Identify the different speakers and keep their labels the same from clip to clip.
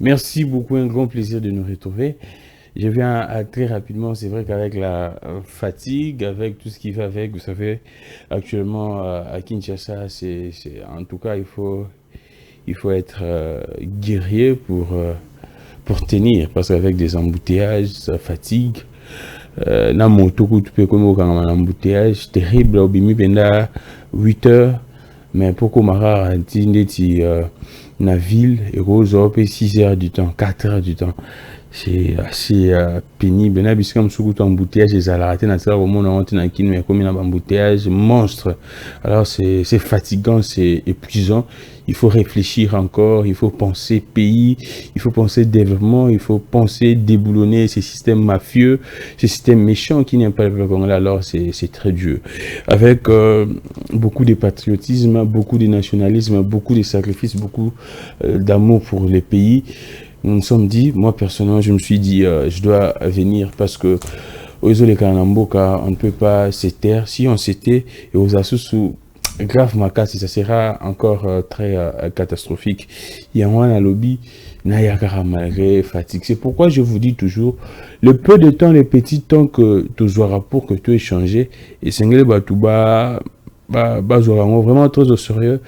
Speaker 1: Merci beaucoup, un grand plaisir de nous retrouver. Je viens très rapidement, c'est vrai qu'avec la fatigue, avec tout ce qui va avec, vous savez, actuellement à Kinshasa, en tout cas, il faut être guerrier pour tenir, parce qu'avec des embouteillages, ça fatigue. Na moto, tu peux comme un embouteillage terrible, au bimi pendant 8 heures, mais pour qu'on m'arrête, na ville, et aux 6 heures du temps, 4 heures du temps. C'est assez pénible. Na bisika msukutu embouteillage ezalaka te na tsala komona ngo te na kini mais comme na embouteillage monstre. Alors c'est fatigant, c'est épuisant. Il faut réfléchir encore, il faut penser pays, il faut penser développement, il faut penser déboulonner ces systèmes mafieux, ces systèmes méchants qui n'aiment pas le peuple congolais. Alors c'est très dur. Avec beaucoup de patriotisme, beaucoup de nationalisme, beaucoup de sacrifices, beaucoup d'amour pour les pays. Nous nous sommes dit, moi personnellement, je me suis dit, je dois venir parce que aux les Kanamboka, on ne peut pas se taire. Si on s'était et aux Asusu, grave makasi, ça sera encore très catastrophique. Il y a un lobby, Nayakara malgré fatigue. C'est pourquoi je vous dis toujours, le peu de temps, le petit temps que tu auras pour que tu aies changé, et Sengele Batouba, vraiment très au sérieux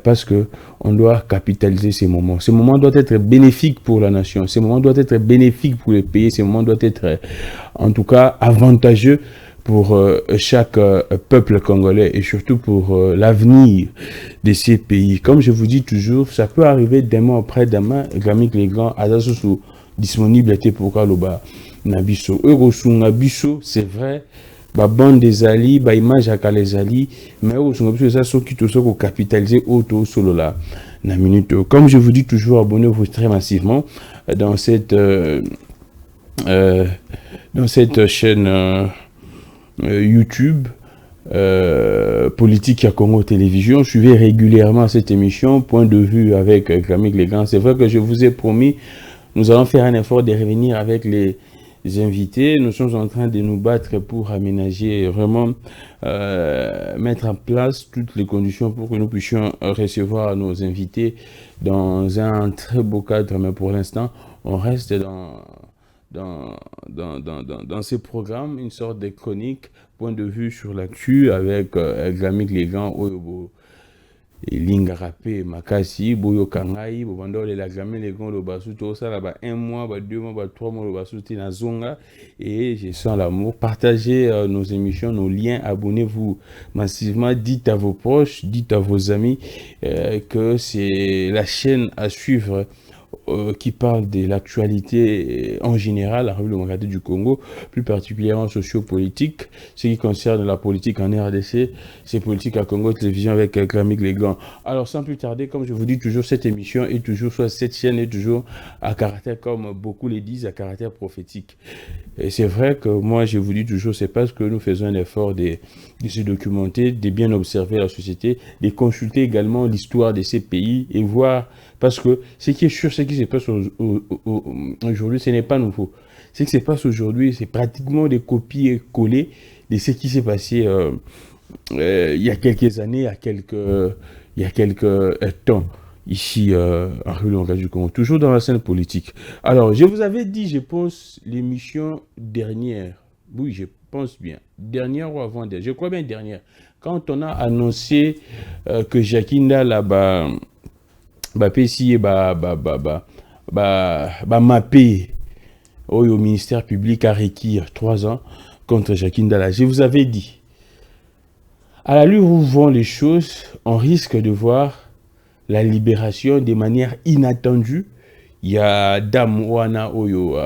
Speaker 1: parce que on doit capitaliser ces moments. Ces moments doivent être bénéfiques pour la nation. Ces moments doivent être bénéfiques pour les pays. Ces moments doivent être en tout cas avantageux pour chaque peuple congolais et surtout pour l'avenir de ces pays. Comme je vous dis toujours, ça peut arriver demain après demain. Gamik les grands, Azasu disponibilité pour Kaloba Nabiso. Eurosunga Biso, c'est vrai. Bande des alliés, image à les alliés, mais au son ça sont qui tout ça pour capitaliser auto solo là. La minute. Comme je vous dis toujours, abonnez-vous très massivement dans cette chaîne YouTube. Politique à Congo Télévision. Suivez régulièrement cette émission, point de vue avec Gamik les grands. C'est vrai que je vous ai promis, nous allons faire un effort de revenir avec les invités. Nous sommes en train de nous battre pour aménager, vraiment mettre en place toutes les conditions pour que nous puissions recevoir nos invités dans un très beau cadre. Mais pour l'instant, on reste dans ces programmes, une sorte de chronique, point de vue sur l'actu avec Gamik les grands, Linga rapé makasi boyo kangai bobando le la jamais les gants le basu tout ça là-bas 1 mois 2 mois 3 mois le basu tina zonga et je sens l'amour. Partagez nos émissions, nos liens, abonnez-vous massivement, dites à vos proches, dites à vos amis que c'est la chaîne à suivre qui parle de l'actualité en général, la République du Congo, plus particulièrement sociopolitique, ce qui concerne la politique en RDC, c'est politique à Congo Télévision avec Gamik les grands. Alors sans plus tarder, comme je vous dis toujours, cette émission est toujours, soit cette chaîne est toujours à caractère, comme beaucoup les disent, à caractère prophétique. Et c'est vrai que moi je vous dis toujours, c'est parce que nous faisons un effort de se documenter, de bien observer la société, de consulter également l'histoire de ces pays et voir, parce que ce qui est sûr, ce qui se passe aujourd'hui, ce n'est pas nouveau. Ce qui se passe aujourd'hui, c'est pratiquement des copies et collées de ce qui s'est passé il y a quelques années, il y a quelques temps, ici en République du Congo, toujours dans la scène politique. Alors, je vous avais dit, je pense, l'émission dernière, oui, je pense bien, dernière ou avant-dernière, je crois bien dernière, quand on a annoncé que Jakinda là-bas, PCI mappé au ministère public a requis 3 ans contre Jacques Ndala. Je vous avais dit, à la l'allure où vont les choses, on risque de voir la libération de manière inattendue. Il y a Dame Wana Oyo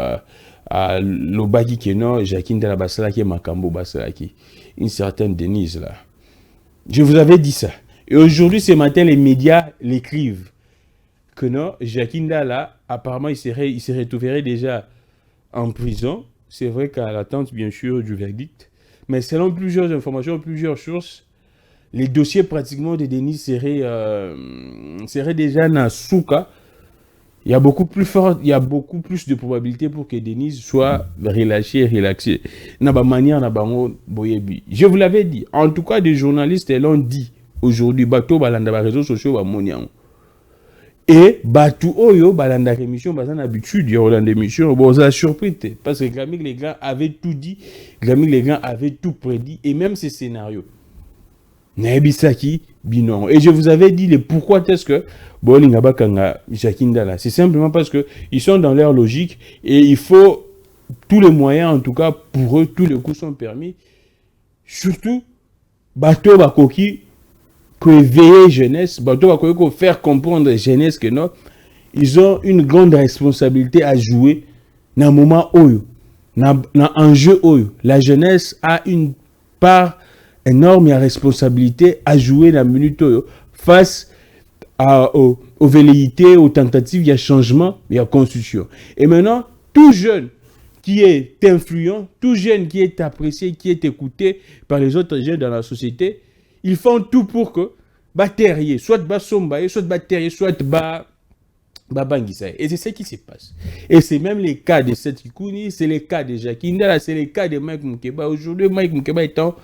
Speaker 1: à Lobaki Keno, Jacques Ndala Basalaki, Makambo Basalaki, une certaine Denise là. Je vous avais dit ça. Et aujourd'hui, ce matin, les médias l'écrivent. Que non, Jacques Ndala, apparemment, il se retrouverait déjà en prison. C'est vrai qu'à l'attente, bien sûr, du verdict. Mais selon plusieurs informations, plusieurs sources, les dossiers pratiquement de Denis seraient déjà dans Souka. Il y a beaucoup plus de probabilités pour que Denis soit relâché, relaxé. Je vous l'avais dit. En tout cas, des journalistes l'ont dit aujourd'hui. Bateau, balanda, réseaux sociaux, Et batu oyo balanda émission bazan habitude ya Hollande émission bon ça a surpris parce que Grammy les gars avait tout dit, Grammy les gars avait tout prédit et même ses scénarios. Naebisaki binon. Et je vous avais dit le pourquoi est-ce que Bolinga Bakanga Jakindala. C'est simplement parce que ils sont dans leur logique et il faut tous les moyens en tout cas pour eux tous les coups sont permis. Surtout bateau bakoki que éveiller jeunesse, bateau bakoki ko faire comprendre jeunesse que non, ils ont une grande responsabilité à jouer dans un moment oyo, dans un jeu oyo. La jeunesse a une part énorme et responsabilité à jouer dans la minute face aux velléités, aux tentatives, il y a changement, il y a constitution. Et maintenant, tout jeune qui est influent, tout jeune qui est apprécié, qui est écouté par les autres jeunes dans la société, ils font tout pour que terrier, soit sombaye, soit terrier, soit bangisaye. Et c'est ce qui se passe. Et c'est même les cas de Seth Kikouni, c'est les cas de Jackie Ndala, c'est les cas de Mike Mukeba. Aujourd'hui, Mike Mukeba étant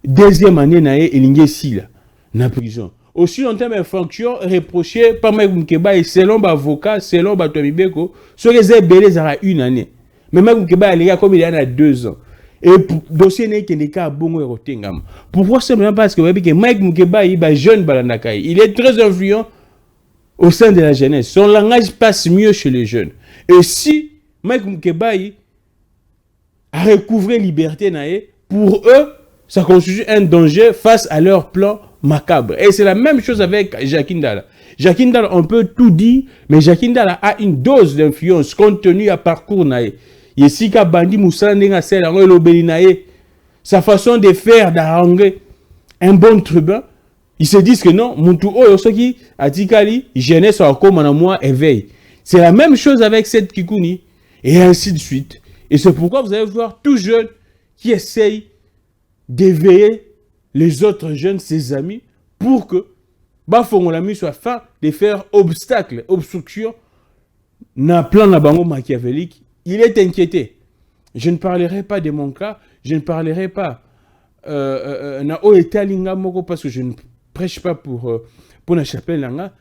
Speaker 1: deuxième année na elinge sila na prison. Aussi longtemps d'infraction reprochée par Mike Mukeba et selon avocat, selon Batomibeko, sur les ébélés à une année. Mais Mike Mukeba il y a comme il y en a 2 ans. Et dossier n'est qu'un cas bon et rotengam. Pourquoi simplement parce que Mike Mukeba il est jeune balandakai. Il est très influent au sein de la jeunesse. Son langage passe mieux chez les jeunes. Et si Mike Mukeba a recouvré liberté nae, pour eux ça constitue un danger face à leur plan macabre. Et c'est la même chose avec Jackie Ndala. Jackie Ndala, on peut tout dire, mais Jackie Ndala a une dose d'influence compte tenu à parcours nae. Yesika bandi Moussandenga Selango Lobeli nae. Sa façon de faire, d'arranger un bon tribun, ils se disent que non, Muntu Oyo Soki, Atikali, jeunesse encore mon moi éveil. C'est la même chose avec cette Kikouni, et ainsi de suite. Et c'est pourquoi vous allez voir tout jeune qui essaye d'éveiller les autres jeunes, ses amis, pour que Bafongolami soit fin de faire obstacle, obstruction, na plan na bango machiavélique. Il est inquiété. Je ne parlerai pas de mon cas, je ne parlerai pas na Oetalinga moko parce que je ne prêche pas pour la chapelle langa.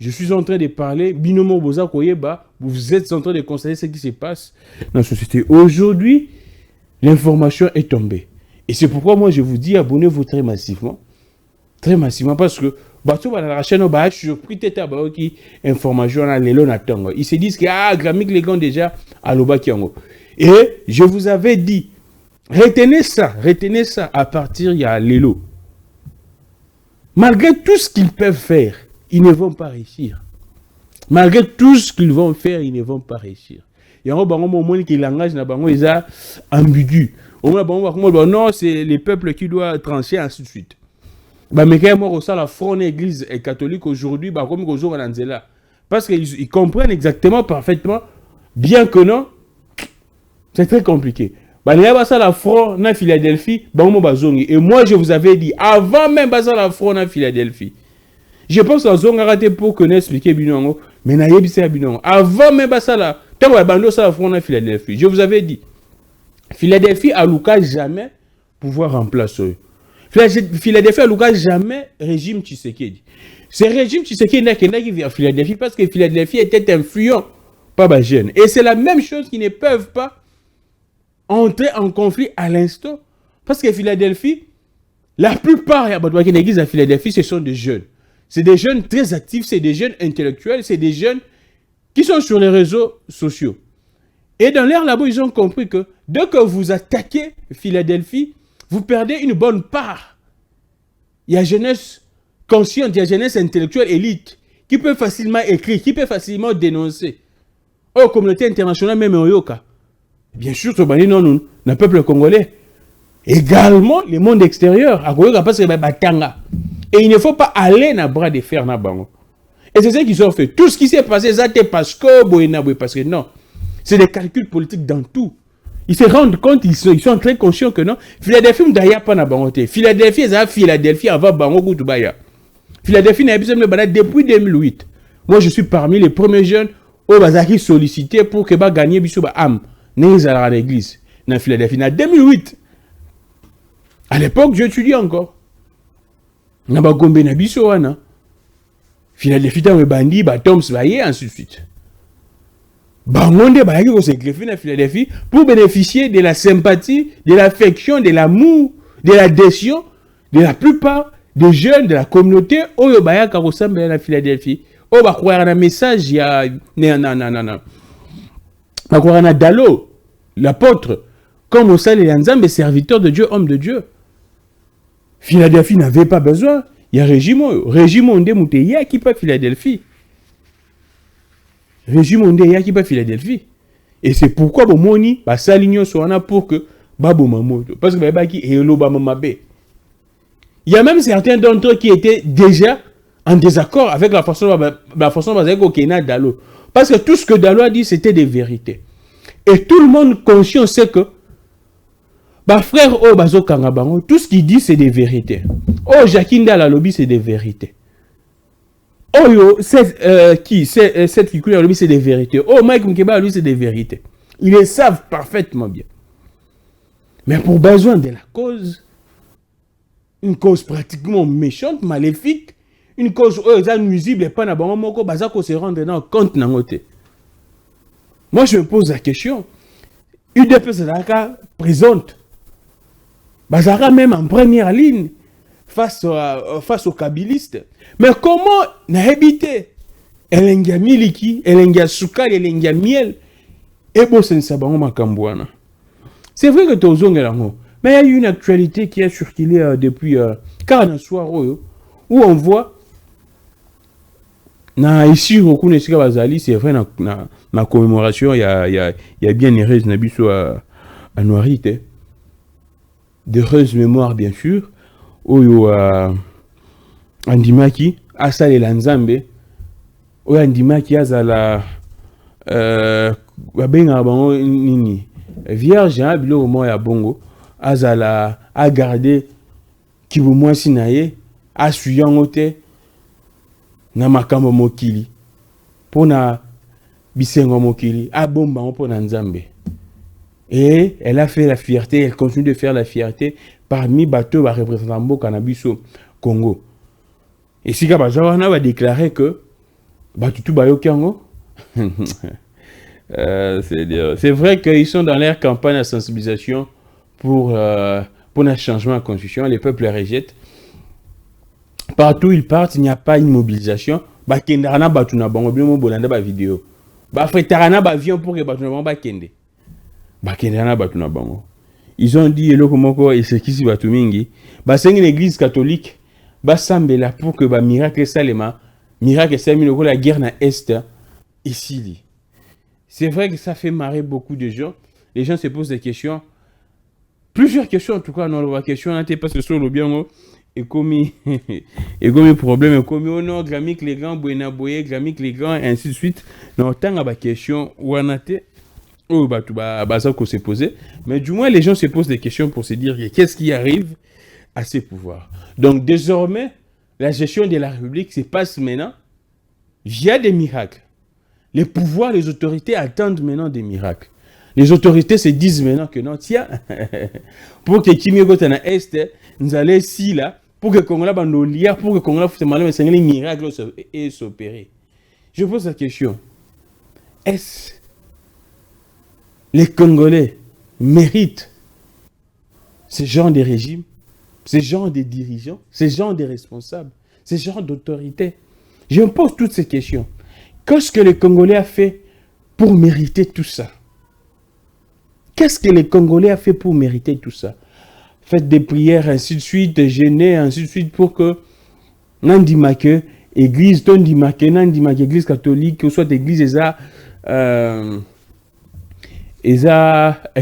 Speaker 1: Je suis en train de parler, binomo boza koyeba, vous êtes en train de constater ce qui se passe dans la société. Aujourd'hui, l'information est tombée. Et c'est pourquoi moi je vous dis abonnez-vous très massivement parce que bateau ba la chaîne ba surpris tete ba qui information na lelo na tongo. Ils se disent que Grammy les gars déjà à l'obaki yango. Et je vous avais dit retenez ça à partir il y a lelo. Malgré tout ce qu'ils peuvent faire, ils ne vont pas réussir. Malgré tout ce qu'ils vont faire, ils ne vont pas réussir. Yango bango mo moni ki langage na bango isa ambigu. Non, c'est les peuples qui doivent trancher, ainsi de suite. Mais quand moi, ça, la front église et catholique aujourd'hui, comme parce qu'ils comprennent exactement, parfaitement, bien que non, c'est très compliqué. Ça, la front na Philadelphie, et moi, je vous avais dit, avant même ça, la front na Philadelphie, je pense que Zonga raté pour que n'expliquer Binongo, mais na yebisa Binongo. Avant même ça, la front na Philadelphie, je vous avais dit. Philadelphie a Lucas jamais pouvoir remplacer. Philadelphie a Lucas jamais régime Tshisekedi. Ce régime Tshisekedi n'a qui vient à Philadelphie parce que Philadelphie était influent par les jeunes. Et c'est la même chose qu'ils ne peuvent pas entrer en conflit à l'instant. Parce que Philadelphie, la plupart de l'église à Philadelphie, ce sont des jeunes. C'est des jeunes très actifs, c'est des jeunes intellectuels, c'est des jeunes qui sont sur les réseaux sociaux. Et dans leur labo, ils ont compris que dès que vous attaquez Philadelphie, vous perdez une bonne part. Il y a jeunesse consciente, il y a jeunesse intellectuelle élite qui peut facilement écrire, qui peut facilement dénoncer. Oh, communauté internationale, même en Yoka. Bien sûr, non, le peuple congolais. Également, le monde extérieur. Et il ne faut pas aller dans le bras de fer. Et c'est ce qu'ils ont fait. Tout ce qui s'est passé, c'est parce que non. C'est des calculs politiques dans tout. Ils se rendent compte, ils sont très conscients que non. Philadelphie, d'ailleurs, pas na bangote. Philadelphie, c'est Philadelphie avant Bango Dubaya. Philadelphie n'a pas depuis 2008. Moi, je suis parmi les premiers jeunes au Bazaki sollicités pour que ba gagner Bissouba Am. N'est à l'église. Dans Philadelphie, en 2008. À l'époque, j'étudiais encore. Na ba gombe na Bissouana. Philadelphie, dans le bandit, Toms, ainsi de suite. Bangonde, qui s'est greffé dans Philadelphie pour bénéficier de la sympathie, de l'affection, de l'amour, de l'adhésion de la plupart des jeunes de la communauté. Oyo baya ka ressemble à la Philadelphie. Oh, bah, croire un message, il y a. Non. Bah, croire un Dalo, l'apôtre, comme au sein des Nzambe, serviteur de Dieu, homme de Dieu. Philadelphie n'avait pas besoin. Il y a régime onde mouteya qui pas Philadelphie. Régime onde ya qui pas Philadelphie. Et c'est pourquoi bon moni ba salignon soana pour que babo mamoto parce que ba qui hello ba mamabe. Il y a même certains d'entre eux qui étaient déjà en désaccord avec la façon dont Kena Dalo. Parce que tout ce que Dalo a dit, c'était des vérités. Et tout le monde conscient sait que frère Bazo Kangabango, tout ce qu'il dit, c'est des vérités. Oh, Jacinda la lobby, c'est des vérités. Oh, yo, cette qui coule la lobby, c'est des vérités. Oh, Mike Mkeba, lui, c'est des vérités. Ils les savent parfaitement bien. Mais pour besoin de la cause, une cause pratiquement méchante, maléfique, une cause nuisible et pas n'abonnement, Bazako se rendre dans compte n'angote. Moi, je me pose la question. UDP, c'est la présente. Bazara même en première ligne face aux kabilistes. Mais comment n'habiter Elenga miliki, Elenga sukari, Elenga miel, et bon, c'est c'est vrai que tu as mais il y a une actualité qui a circulé depuis 40 soirs où on voit ici c'est vrai na commémoration il y a bien heureuse nabiso à Noirite d'heureuse mémoire bien sûr où andimaki asale la nzambe où andimaki azala babenga bango nini vierge bilo mo ya bongo azala a garder kibumo sinaye asuyangote na makambo mokili pona bisengo mokili a bomba pona nzambe. Et elle a fait la fierté, elle continue de faire la fierté parmi bateaux représentants de Canabiso Congo. Et si Kabazawana va déclarer que Batutu Bayokango, c'est vrai qu'ils sont dans leur campagne de sensibilisation pour un changement de constitution. Les peuples les rejettent. Partout où ils partent, il n'y a pas une mobilisation. Bakendarana Batuna Bango, bien mon bolanda ba vidéo. Bafretarana ba avion pour que Batuna Bango bakende. Ils ont dit et c'est qui si batumingi basengi l'église catholique basambela pour que ba miracle salema miracle salema la guerre na est ici. C'est vrai que ça fait marrer beaucoup de gens. Les gens se posent des questions, plusieurs questions en tout cas dans la question parce que sur le bien et comme problème comme au nord gramique les grands buena boye gramique les grands et ainsi de suite dans tant ba question ou anate ça qu'on s'est posé, mais du moins les gens se posent des questions pour se dire qu'est-ce qui arrive à ces pouvoirs. Donc désormais, la gestion de la République se passe maintenant via des miracles. Les pouvoirs, les autorités attendent maintenant des miracles. Les autorités se disent maintenant que non, tiens, pour que Kimiyogotana Est, nous allons ici là, pour que Congola Bandolia, pour que Congola Foutemalo, mais c'est les miracles et s'opérer. Je pose la question. Est-ce les Congolais méritent ce genre de régime, ce genre de dirigeants, ce genre de responsables, ce genre d'autorité? Je me pose toutes ces questions. Qu'est-ce que les Congolais a fait pour mériter tout ça? Qu'est-ce que les Congolais a fait pour mériter tout ça? Faites des prières, ainsi de suite, jeûner, ainsi de suite, pour que Nandimake, église, Tondimake, Nandimake, église catholique, ou soit église,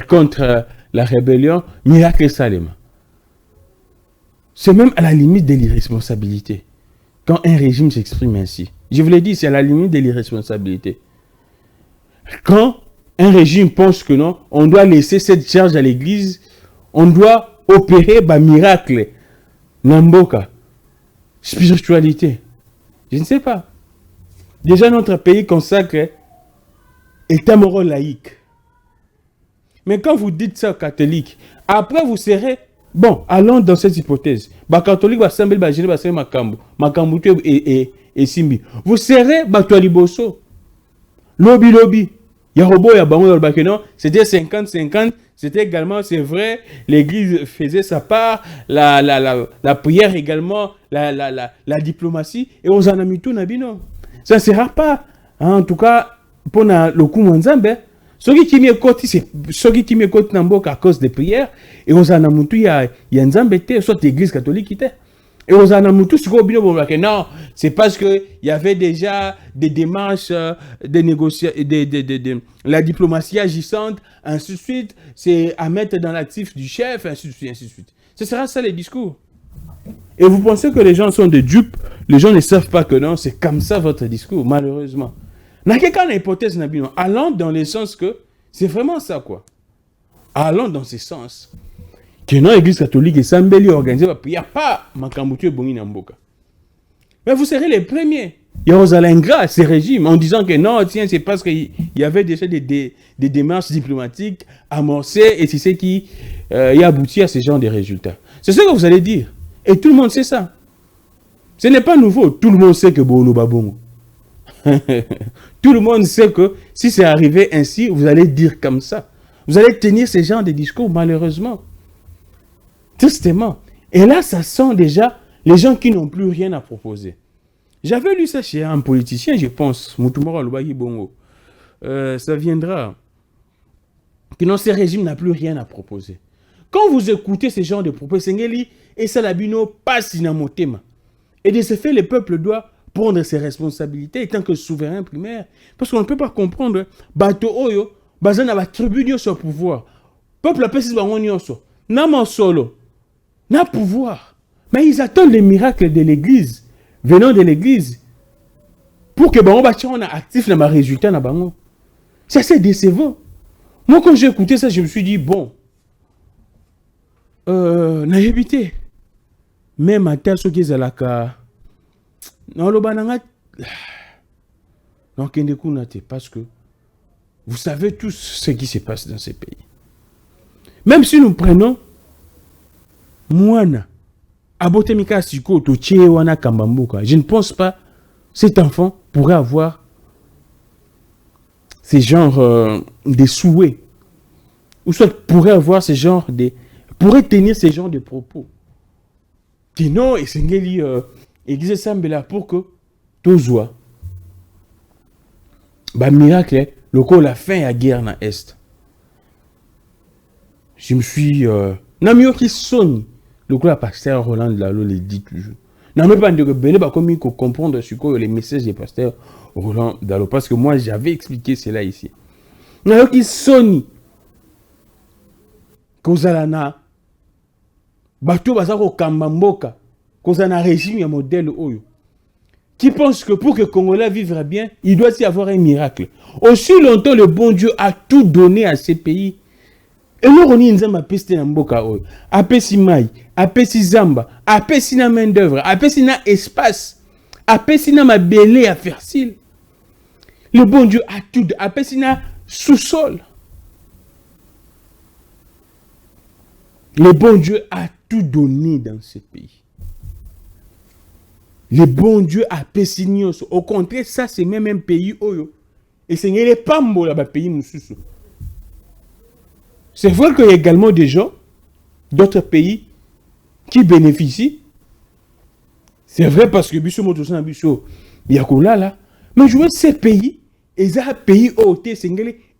Speaker 1: contre la rébellion, miracle Salem. C'est même à la limite de l'irresponsabilité. Quand un régime s'exprime ainsi. Je vous l'ai dit, c'est à la limite de l'irresponsabilité. Quand un régime pense que non, on doit laisser cette charge à l'église, on doit opérer un miracle. Namboka. Spiritualité. Je ne sais pas. Déjà, notre pays consacre état moral laïque. Mais quand vous dites ça aux catholiques, après vous serez Bon, allons dans cette hypothèse. Ba catholique ba sambel ba jere ba sambel makambu. Makambu tu et simbi. Vous serez ba toi liboso. Lobby. Yarobo ya bango dans le non, c'était 50-50. C'était également, c'est vrai, l'église faisait sa part, la prière également, la diplomatie, et on en a mis tout nabino. Ça ne sera pas, en tout cas, pour le coup Mwanzambe, ceux qui m'écoutent Namboka à cause des prières, et on en a mis tout, il y a Nzambe, soit l'église catholique qui était. Et on a mis tout ce qu'on a non, c'est parce qu'il y avait déjà des démarches, des négociations, la diplomatie agissante, ainsi de suite, c'est à mettre dans l'actif du chef, ainsi de suite, ainsi de suite. Ce sera ça les discours. Et vous pensez que les gens sont des dupes, les gens ne savent pas que non, c'est comme ça votre discours, malheureusement. N'a qu'à l'hypothèse, allons dans le sens que c'est vraiment ça, quoi. Allons dans ce sens. Que non, l'église catholique est sambeli organisée, il n'y a pas Makambutu et Bongi Namboka. Mais vous serez les premiers. Il y a aux ingrat ces régimes en disant que non, tiens, c'est parce qu'il y avait déjà des démarches diplomatiques amorcées et c'est ce qui y a abouti à ce genre de résultats. C'est ce que vous allez dire. Et tout le monde sait ça. Ce n'est pas nouveau. Tout le monde sait que Bono Babongo. Tout le monde sait que si c'est arrivé ainsi, vous allez dire comme ça. Vous allez tenir ce genre de discours, malheureusement. Tristement. Et là, ça sent déjà les gens qui n'ont plus rien à proposer. J'avais lu ça chez un politicien, je pense, Moutoumora Lubagi Bongo. Ça viendra. Que non, ce régime n'a plus rien à proposer. Quand vous écoutez ce genre de propos, Sengeli et Salabino passent inamotema. Et de ce fait, le peuple doit prendre ses responsabilités en tant que souverain primaire. Parce qu'on ne peut pas comprendre. Bato Oyo, Bazana va tribuner sur le pouvoir. Peuple a pesé sur Naman solo. N'a pouvoir. Mais ils attendent les miracles de l'église, venant de l'église, pour que on soit actif dans ma résultat. C'est assez décevant. Moi, quand j'ai écouté ça, je me suis dit, bon, n'a évité. Même à tel ce qui est à la cas, non, le bananga, non, parce que vous savez tous ce qui se passe dans ces pays. Même si nous prenons Mouana, Abotemika Siko, Tochewana Kambamboka, je ne pense pas cet enfant pourrait avoir ces genres de souhaits, ou soit pourrait avoir ces genres de, pourrait tenir ces genres de propos. Sinon, et Sengeli existe Sambela pour que Tozoa, bah miracle, le coup la fin à guerre dans l'Est. Je me suis Namio qui sonne. Le coup, la pasteur Roland Lalo le dit toujours. Non, mais pas de rebelle, pas comme il faut comprendre ce que les messages des pasteurs Roland Lalo. Parce que moi, j'avais expliqué cela ici. Namio qui sonne. Kozalana. Bato Bazako Kambamboka. Kozana régime un modèle Oyo. Qui pense que pour que le Congolais vivra bien, il doit y avoir un miracle. Aussi longtemps, le bon Dieu a tout donné à ces pays. Et nous, on y a peste na mboka oyo. Apesi mai, apesi zamba, apesi na main d'œuvre, apesi na espace, apesi na mabele à fertile. Le bon Dieu a tout, apesi na sous-sol. Le bon Dieu a tout donné dans ce pays. Le bon Dieu a apesi nyoso. Au contraire, ça c'est même un pays oyo. Et ce n'est pas un pays mususu. C'est vrai qu'il y a également des gens d'autres pays qui bénéficient. C'est vrai parce que Bissot Motosan Bissot Yakoula là. Mais je vois ces pays, ils ont un pays où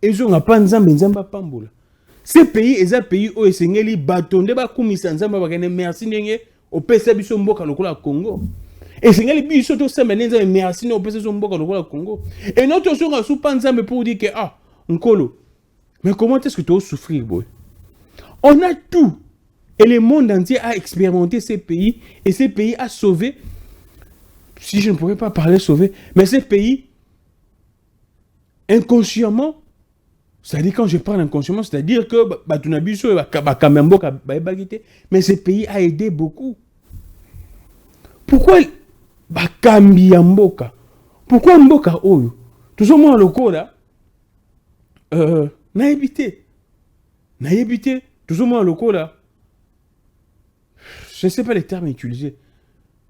Speaker 1: ils ont pas Nzamba Pambola. Ces pays, ils ont un pays où ils ont bâtonné Bakoumisa Nzamba Bagane merci Nenge au PSA Bissot Mboka Lokola Congo. Et c'est les Bissot to Semenza merci au PSA Mboka Lokola Congo. Et notre chose à sous Panzambe pour dire que ah, Nkolo. Mais comment est-ce que tu vas souffrir, boy? On a tout. Et le monde entier a expérimenté ces pays. Et ces pays a sauvé. Si je ne pourrais pas parler sauver. Mais ces pays, inconsciemment, c'est-à-dire quand je parle inconsciemment, c'est-à-dire que mais ce pays a aidé beaucoup. Pourquoi Pourquoi Mboka Oyo? Tout ce monde le code là. N'a évité. Tout ce monde le là. je ne sais pas les termes utilisés.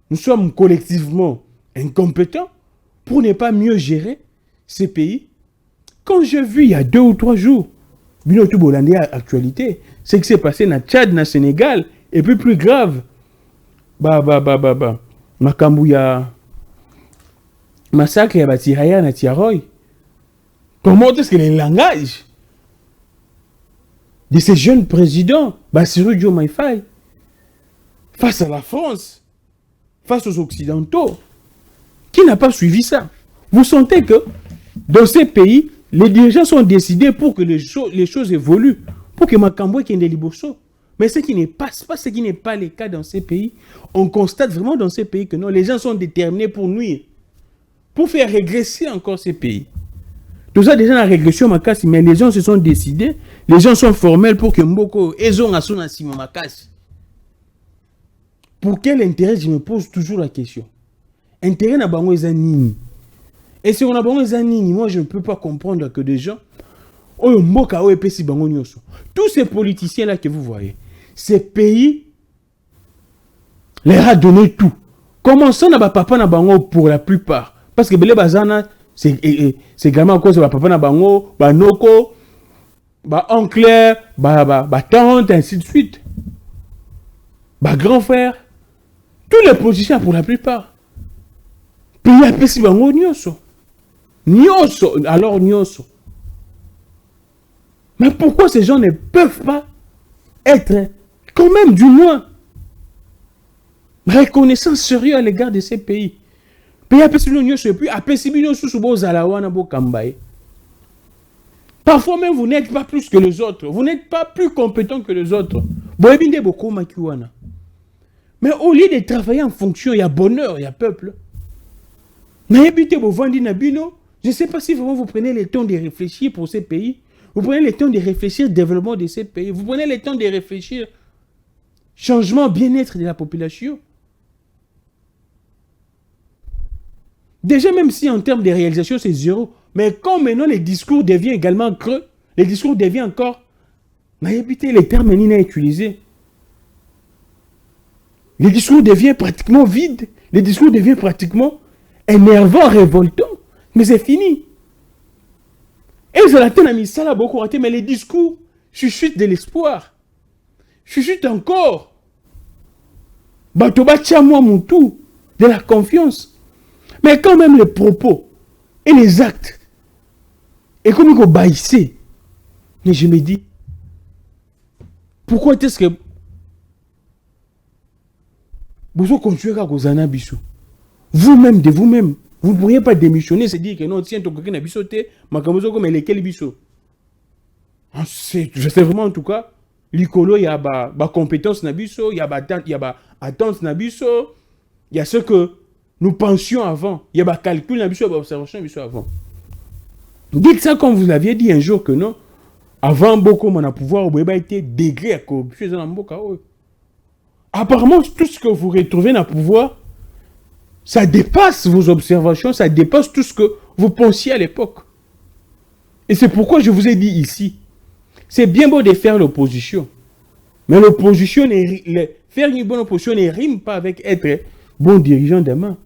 Speaker 1: Nous sommes collectivement incompétents pour ne pas mieux gérer ces pays. Quand j'ai vu il y a 2 ou 3 jours, Binotou Bolandi à actualité, ce qui s'est passé dans Tchad, dans Sénégal, et puis plus grave, Makambouya, massacre ya Batiraya na Tiaroy. Comment est-ce que les langages de ces jeunes présidents, Bassirou Diomaye Faye, face à la France, face aux Occidentaux, qui n'a pas suivi ça? Vous sentez que dans ces pays, les dirigeants sont décidés pour que les choses évoluent, pour que Makambouya qui est des Liboso. Mais ce qui ne passe pas, ce qui n'est pas le cas dans ces pays, on constate vraiment dans ces pays que non, les gens sont déterminés pour nuire, pour faire régresser encore ces pays. Tout ça déjà la régression Makassi, mais les gens se sont décidés, les gens sont formels pour que Mboko Ezon Asuna Sima Makassi. Pour quel intérêt, je me pose toujours la question. Intérêt na bango ezanini. Et si on a bango ezanini, moi je ne peux pas comprendre que des gens Oyo Mboka Oyo Pesi bango nyoso. Tous ces politiciens là que vous voyez, ces pays leur a donné tout. Commençons na papa na bango pour la plupart. Parce que Bele Bazana, c'est également à cause de papa na bango, noko, oncle, tante, ainsi de suite. Grand frère. Tous les politiciens pour la plupart. Pays à Pesi bango nyoso. Nyoso, alors nyoso. Mais pourquoi ces gens ne peuvent pas être quand même du moins reconnaissants sérieux à l'égard de ces pays? Parfois même vous n'êtes pas plus que les autres. Vous n'êtes pas plus compétent que les autres. Mais au lieu de travailler en fonction, il y a bonheur, il y a peuple. Je ne sais pas si vraiment vous prenez le temps de réfléchir pour ces pays. Vous prenez le temps de réfléchir au développement de ces pays. Vous prenez le temps de réfléchir changement, bien-être de la population. Déjà, même si en termes de réalisation, c'est zéro. Mais quand maintenant les discours deviennent également creux, les discours deviennent encore... les termes à utiliser. Les discours deviennent pratiquement vides. Les discours deviennent pratiquement énervants, révoltants. Mais c'est fini. Et ça a mis ça là beaucoup raté, mais les discours chuchotent de l'espoir. Chuchotent encore. Batoba moi mon tout, de la confiance. Mais quand même les propos et les actes, et comme ils ont baissé, mais je me dis, pourquoi est-ce que vous continuez à vous en abisso? Vous-même, de vous-même, vous ne pourriez pas démissionner, c'est dire que non, tiens, tu as bisoté, mais lesquels biso? Je sais vraiment en tout cas, l'icolo, il y a des compétences nabiso, il y a des attentes nabiso, il y a ce que nous pensions avant, il y a des calculs nabiso, des observations nabiso avant. Dites ça comme vous l'aviez dit un jour que non, avant beaucoup mon pouvoir, vous avez été degré à corruption dans le Mboka. Apparemment, tout ce que vous retrouvez dans le pouvoir, ça dépasse vos observations, ça dépasse tout ce que vous pensiez à l'époque. Et c'est pourquoi je vous ai dit ici, c'est bien beau de faire l'opposition, mais l'opposition, faire une bonne opposition ne rime pas avec être bon dirigeant demain.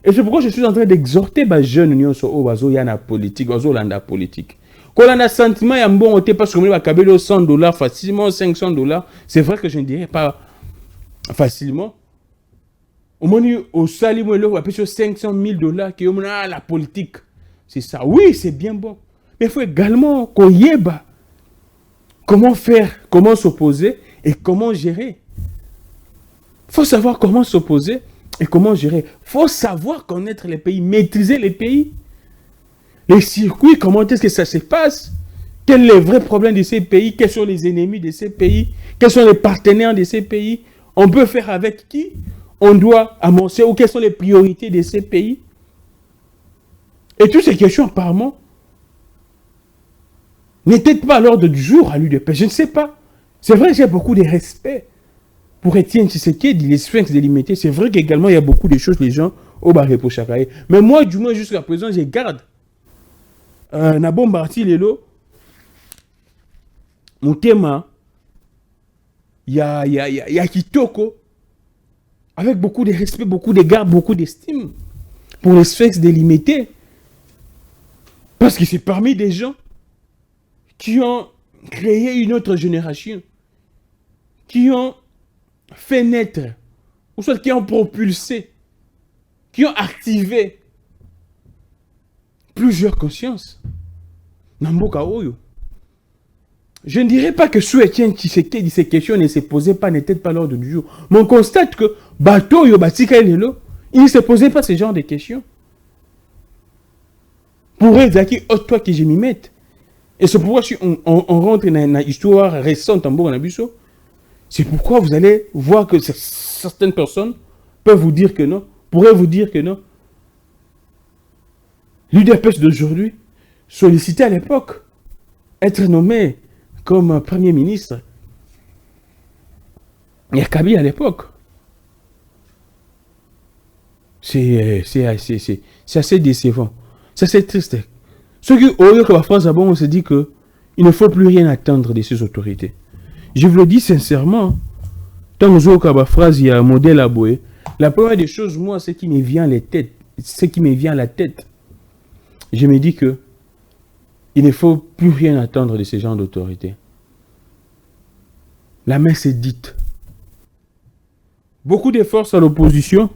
Speaker 1: Et c'est pourquoi je suis en train d'exhorter les jeunes qui sont dans la politique, politique. Quand on a un sentiment, il y a un bon côté parce que on va caber 100 $ facilement, 500 $. C'est vrai que je ne dirais pas facilement. Au moins, au salut, on va payer 500 000 $ qui est la politique. C'est ça. Oui, c'est bien bon. Mais il faut également qu'on y ait comment faire, comment s'opposer et comment gérer. Il faut savoir comment s'opposer et comment gérer. Il faut savoir connaître les pays, maîtriser les pays. Les circuits, comment est-ce que ça se passe? Quels sont les vrais problèmes de ces pays? Quels sont les ennemis de ces pays? Quels sont les partenaires de ces pays? On peut faire avec qui? On doit amorcer ou quelles sont les priorités de ces pays? Et toutes ces questions, apparemment, n'étaient pas à l'ordre du jour à l'UDP. Je ne sais pas. C'est vrai que j'ai beaucoup de respect pour Étienne Tshisekedi, les sphinx délimités. C'est vrai qu'également, il y a beaucoup de choses, les gens, au barré pour chakaye. Mais moi, du moins, jusqu'à présent, je garde. Nabon Barti Lelo, mon thème, il y a Kitoko, avec beaucoup de respect, beaucoup d'égard, beaucoup d'estime pour les sexes délimités. Parce que c'est parmi des gens qui ont créé une autre génération, qui ont fait naître, ou soit qui ont propulsé, qui ont activé plusieurs consciences. Namboka Oyo. Je ne dirais pas que Etienne Tshisekedi, ces questions ne se posaient pas, n'étaient pas l'ordre du jour. Mais on constate que Bato Yobatika Lelo, il ne se posait pas ce genre de questions. Pour Zaki, toi que je m'y mette. Et c'est pourquoi si on rentre dans une histoire récente en Bourg-Nabusso, c'est pourquoi vous allez voir que certaines personnes peuvent vous dire que non, pourraient vous dire que non. L'UDPS d'aujourd'hui, sollicité à l'époque, être nommé comme Premier ministre, il y a Kaby à l'époque. C'est assez décevant. C'est assez triste. Ceux qui ont eu que la France, on se dit que il ne faut plus rien attendre de ces autorités. Je vous le dis sincèrement, tant que la phrase, il y a un modèle à bouer. La première des choses, moi, ce qui me vient à la tête, je me dis que il ne faut plus rien attendre de ces gens d'autorité. La messe est dite. Beaucoup de forces à l'opposition.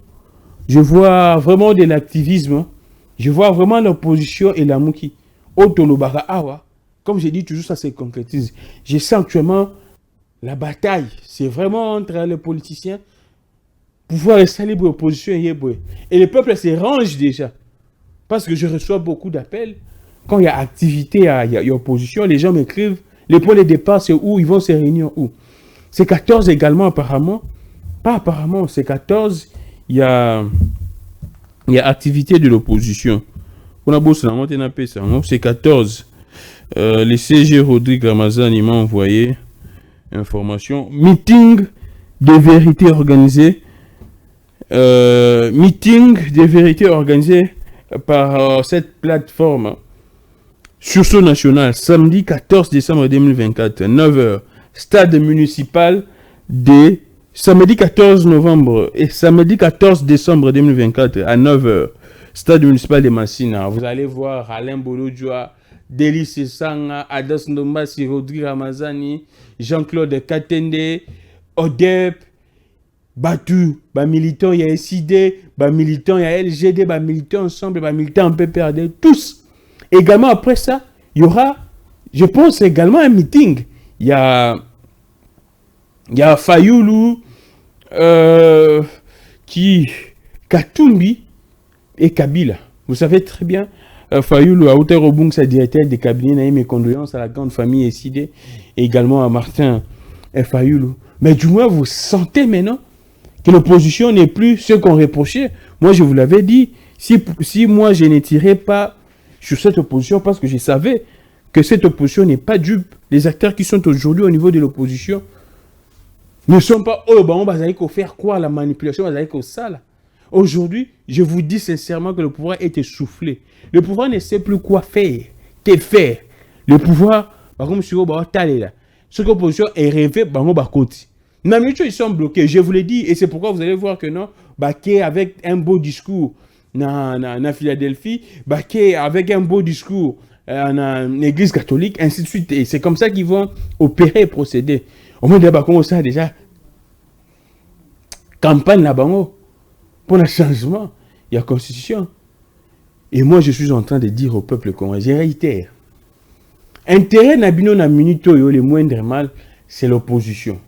Speaker 1: Je vois vraiment de l'activisme. Je vois vraiment l'opposition et la mouki. Otolobara awa. Comme j'ai dit toujours, ça se concrétise. Je sens actuellement la bataille. C'est vraiment entre les politiciens. Pouvoir rester libre opposition et yéboué. Et le peuple se range déjà. Parce que je reçois beaucoup d'appels. Quand il y a activité, il y a opposition, les gens m'écrivent, les points de départ, c'est où, ils vont se réunir où. C'est 14 également, apparemment. Pas apparemment, c'est 14, il y a activité de l'opposition. On a bossé c'est 14. Les CG Rodrigue Ramazan, il m'a envoyé information. Meeting de vérité organisé. Meeting de vérité organisé par cette plateforme. Sursaut national, samedi 14 décembre 2024, 9h, stade municipal de samedi 14 novembre et samedi 14 décembre 2024 à 9h, stade municipal de Massina. Vous allez voir Alain Bolodjoa, Délice Sanga, Adas Ndombasi, Rodrigue Ramazani, Jean-Claude Katende, Odep, Batu, militant, il y a SID, militant, il y a LGD, militant ensemble, militant en PPRD, tous. Également, après ça, il y aura, je pense, également un meeting. Il y a Fayoulou, Katumbi et Kabila. Vous savez très bien, Fayoulou, à Outerobung, sa directeur des cabinets, mes condoléances à la grande famille SID, et également à Martin et Fayoulou. Mais du moins, vous sentez maintenant que l'opposition n'est plus ce qu'on reprochait. Moi, je vous l'avais dit, si moi, je ne tirais pas sur cette opposition, parce que je savais que cette opposition n'est pas dupe. Les acteurs qui sont aujourd'hui au niveau de l'opposition ne sont pas on va faire quoi, la manipulation, on va ça là. Aujourd'hui, je vous dis sincèrement que le pouvoir est essoufflé. Le pouvoir ne sait plus quoi faire, que faire. Le pouvoir, comme si on va là. Ce que l'opposition est rêvé, ils sont bloqués, je vous l'ai dit, et c'est pourquoi vous allez voir que non, avec un beau discours na Philadelphie, avec un beau discours en église catholique, ainsi de suite. Et c'est comme ça qu'ils vont opérer et procéder. Au moins, comment ça déjà campagne là-bas pour le changement, il y a constitution. Et moi, je suis en train de dire au peuple congolais, je réitère, intérêt nabino na minito le moindre mal, c'est l'opposition.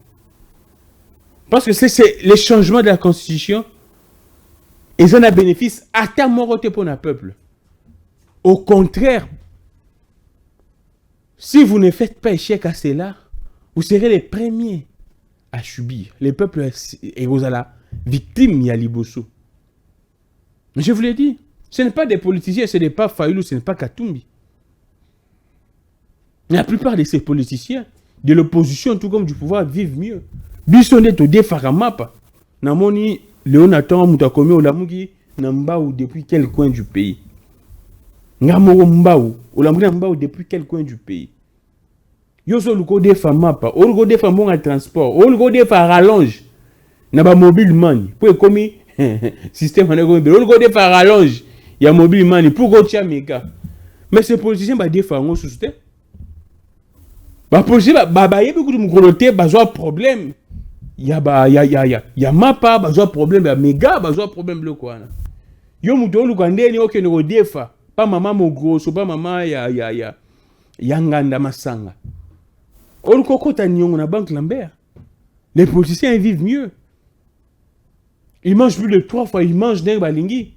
Speaker 1: Parce que c'est les changements de la constitution. Et ça a bénéfice à ta morote pour le peuple. Au contraire, si vous ne faites pas échec à cela, vous serez les premiers à subir. Les peuples et vous allez victimes y a Liboso. Je vous l'ai dit, ce n'est pas des politiciens, ce n'est pas Fayoulou, ce n'est pas Katumbi. La plupart de ces politiciens, de l'opposition, tout comme du pouvoir, vivent mieux. Bisonde to defaramapa. Namoni Léonathan Moutakomi Olamugi Nambaou depuis quel coin du pays? Ngamoro Mbaou Olamugi Mbaou depuis quel coin du pays? Yoso Luko defamapa, Olgo defamon à transport, Olgo defa rallonge. na ba mobile money pour comme système on est comme on faire rallonge il y a mobile money pour go tia méga mais ces politiciens ba défendre ngo sous te ba politicien ba yebi ku mukolote ba zo problème ya mapa ba zo problème ba méga ba zo problème le quoi yo muto lu kandeni okende ko defa pas maman mo grosso pas maman ya nganda masanga on kokota nyongo na banque Lambert. Les politiciens ils vivent mieux. Ils mangent plus de 3 fois, ils mangent d'un balingi.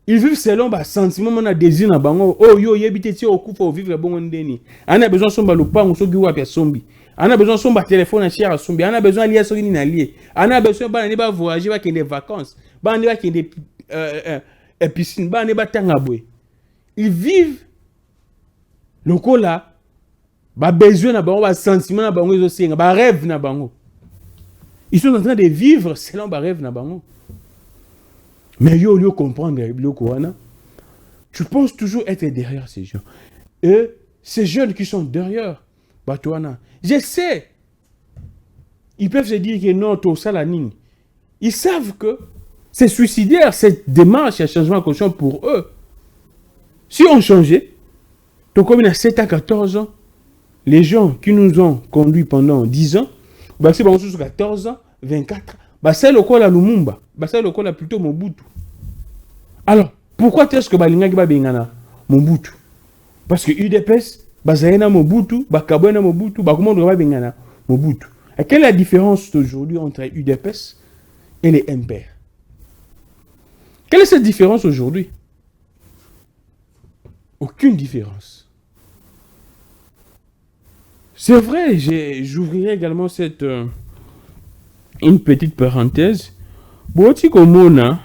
Speaker 1: Ils vivent selon ba sentiment mon désir na bango. Oh yo yebite ti okufa o vivre bon ndeni. On a besoin somba lopango so giwa pe sombi. On a besoin somba téléphone à cher sombi. On a besoin lier so ni na lier. On a besoin ba ne ba voyager ba kende vacances. Ba ne ba kende piscine, ba ne ba tanga boy. Ils vivent lokola ba besoin na bango ba sentiment na bango zo senga ba rêve na bango. Ils sont en train de vivre selon ba rêve na bango. Mais yo lieu comprendre le Coran. Tu penses toujours être derrière ces gens. Et ces jeunes qui sont derrière Batouana, je sais. Ils peuvent se dire que non, tout ça la ligne. Ils savent que c'est suicidaire cette démarche et changement de conscience pour eux. Si on changeait, donc comme il y a 7 à 14 ans, les gens qui nous ont conduits pendant 10 ans, bah c'est bon, 14 ans, 24, bah c'est le quoi la Lumumba, bah c'est le quoi la plutôt Mobutu. Alors, pourquoi est-ce que Balinga qui va bengana Mobutu? Parce que UDPS, bah Zaina Mobutu, bah Kabouena Mobutu, bah comment on va bengana Mobutu. Et quelle est la différence aujourd'hui entre UDPS et les MPR? Quelle est cette différence aujourd'hui? Aucune différence. C'est vrai, j'ouvrirai également cette une petite parenthèse. Bon, tu comme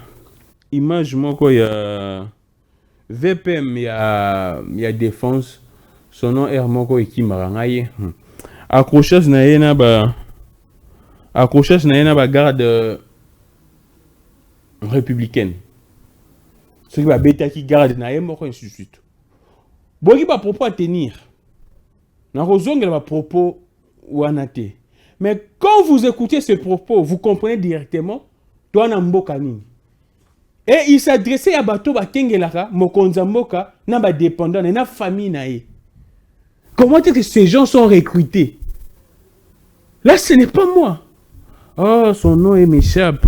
Speaker 1: image moi quoi il y a VPM il y a défense son nom est moko ekimarangaye. Accrochage na yena ba garde républicaine. Ce qui va bêta qui garde na yena moko ainsi de suite. Bon qui va propos à tenir. Na rozonga va propos ou anate. Mais quand vous écoutez ce propos, vous comprenez directement toi na mboka nini. Et il s'adressait à bateau batengelaka mokonza mboka na ba dépendant na famille na ye. Comment est-ce que ces gens sont recrutés? Là, ce n'est pas moi. Oh, son nom m'échappe.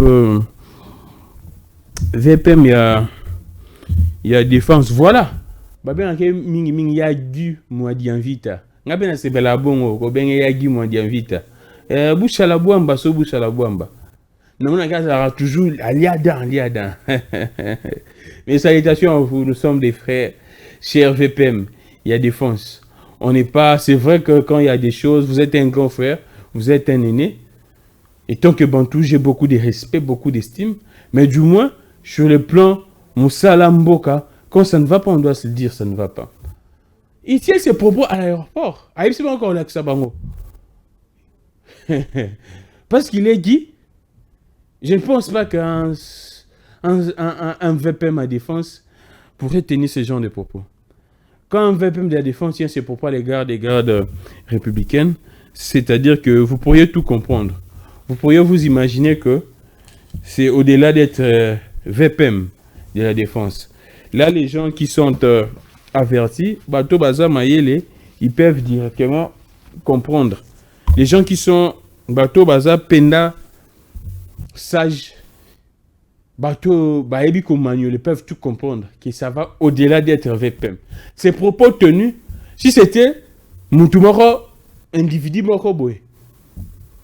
Speaker 1: VPM, il y a défense. Voilà. Babé, il y a du mois d'invita. Ngabena se bela bongo, ko ben ya gi mois d'invita. Boucha la boamba, so boucha la boamba. Non, on a toujours aliada. Mes salutations à vous, nous sommes des frères, chers VPM, il y a défense. On n'est pas, c'est vrai que quand il y a des choses, vous êtes un grand frère, vous êtes un aîné. Et tant que Bantou, j'ai beaucoup de respect, beaucoup d'estime. Mais du moins, sur le plan Moussala Mboka, quand ça ne va pas, on doit se le dire, ça ne va pas. Il tient ses propos à l'aéroport. Ah, il encore là que ça bango. Parce qu'il est dit, je ne pense pas qu'un VPM à défense pourrait tenir ce genre de propos. Quand un VPM de la défense tient ses propos à l'égard des gardes républicaines, c'est-à-dire que vous pourriez tout comprendre. Vous pourriez vous imaginer que c'est au-delà d'être VPM de la défense. Là, les gens qui sont avertis, Bato Baza Mayele, ils peuvent directement comprendre. Les gens qui sont Bato Baza Penda, sages, Bato Baebi Komanyo, ils peuvent tout comprendre, que ça va au-delà d'être VPM. Ces propos tenus, si c'était Moutoumoro, individu Moko Boy,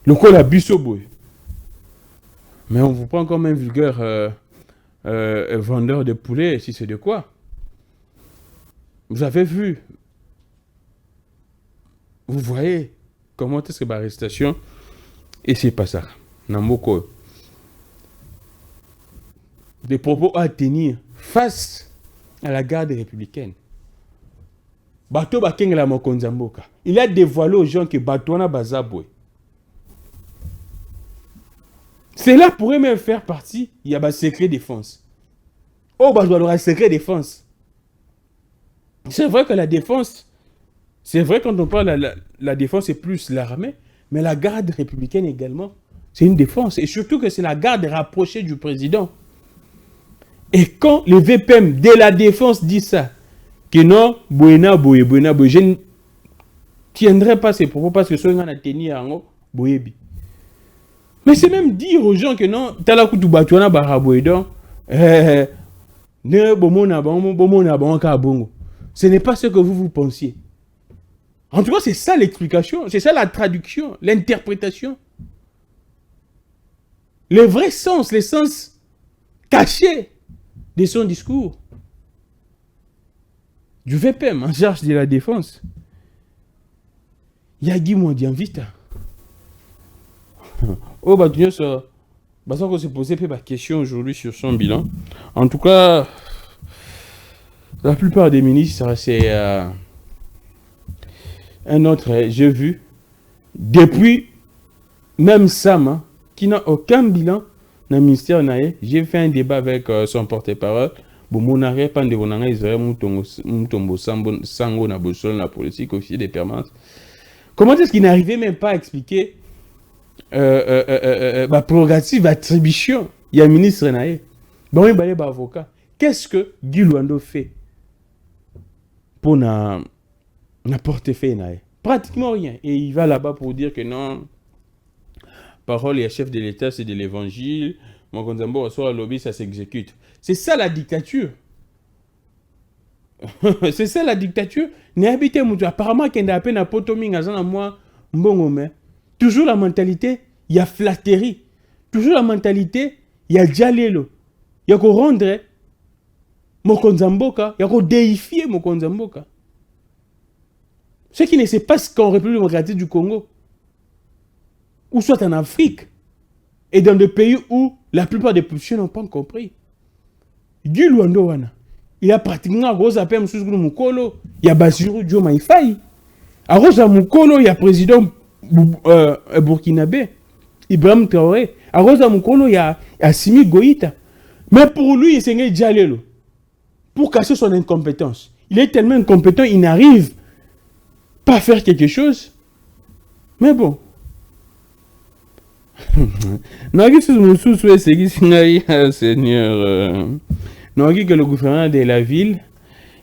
Speaker 1: le col a bisso boy. Mais on vous prend comme un vulgaire vendeur de poulet, si c'est de quoi. Vous avez vu. Vous voyez comment est-ce que l'arrestation, et c'est pas ça. Namoko. Des propos à tenir face à la garde républicaine. Bato Bakeng la Mokonzamboka. Il a dévoilé aux gens que Batouana Bazaboué. Cela pourrait même faire partie, il y a un secret défense. Oh, bah, je dois avoir un secret défense. C'est vrai que la défense, c'est vrai quand on parle de la défense, c'est plus l'armée, mais la garde républicaine également C'est une défense. Et surtout que c'est la garde rapprochée du président. Et quand le VPM de la défense dit ça, que non, Boyena, je ne tiendrai pas ces propos parce que ce qu'on a tenu à Boyebi. Mais c'est même dire aux gens que non, Talakutu Batuana Baraboyedon, ce n'est pas ce que vous pensiez. En tout cas, c'est ça l'explication, c'est ça la traduction, l'interprétation. Le vrai sens, le sens caché de son discours. Du VPM en charge de la défense. Yagi Mondian Vita. Oh, bah, tu sais, parce qu'on s'est posé la question aujourd'hui sur son bilan. En tout cas, la plupart des ministres, c'est un autre, j'ai vu, depuis même Sam, qui n'a aucun bilan dans le ministère, j'ai fait un débat avec son porte-parole. Bon, mon arrêt, pas de mon arrêt, ils auraient mon sango na bosol la politique, officier des permanences. Comment est-ce qu'il n'arrivait même pas à expliquer ma prérogative d'attribution? Il y a un ministre naïe. Bon, il y a un avocat. Qu'est-ce que Guy Luando fait pour na portefeuille naïe? Pratiquement rien. Et il va là-bas pour dire que non, parole et chef de l'État, c'est de l'évangile. Mon Konzambo reçoit le lobby, ça s'exécute. C'est ça la dictature. C'est ça la dictature. Apparemment, qu'il y a peine à potoming à moi, toujours la mentalité, il y a flatterie. Toujours la mentalité, il y a djalelo. Il y a qu'on rendre Mokonzamboka, il y a qu'on déifier Mokonzamboka. Ce qui ne se passe qu'en République démocratique du Congo, ou soit en Afrique, et dans des pays où la plupart des populations n'ont pas compris. Guy Luando wana, il a pratiquement à Rosa Pem Sousgou Mukolo, il y a Bassirou Diomaye Faye. À Rosa Mukolo, il y a président burkinabé, Ibrahim Traoré. À Rosa Mukolo, il y a Assimi Goïta. Mais pour lui, il s'est Djalelo. Pour cacher son incompétence. Il est tellement incompétent, il n'arrive pas à faire quelque chose. Mais bon. Seigneur. Que le gouverneur de la ville,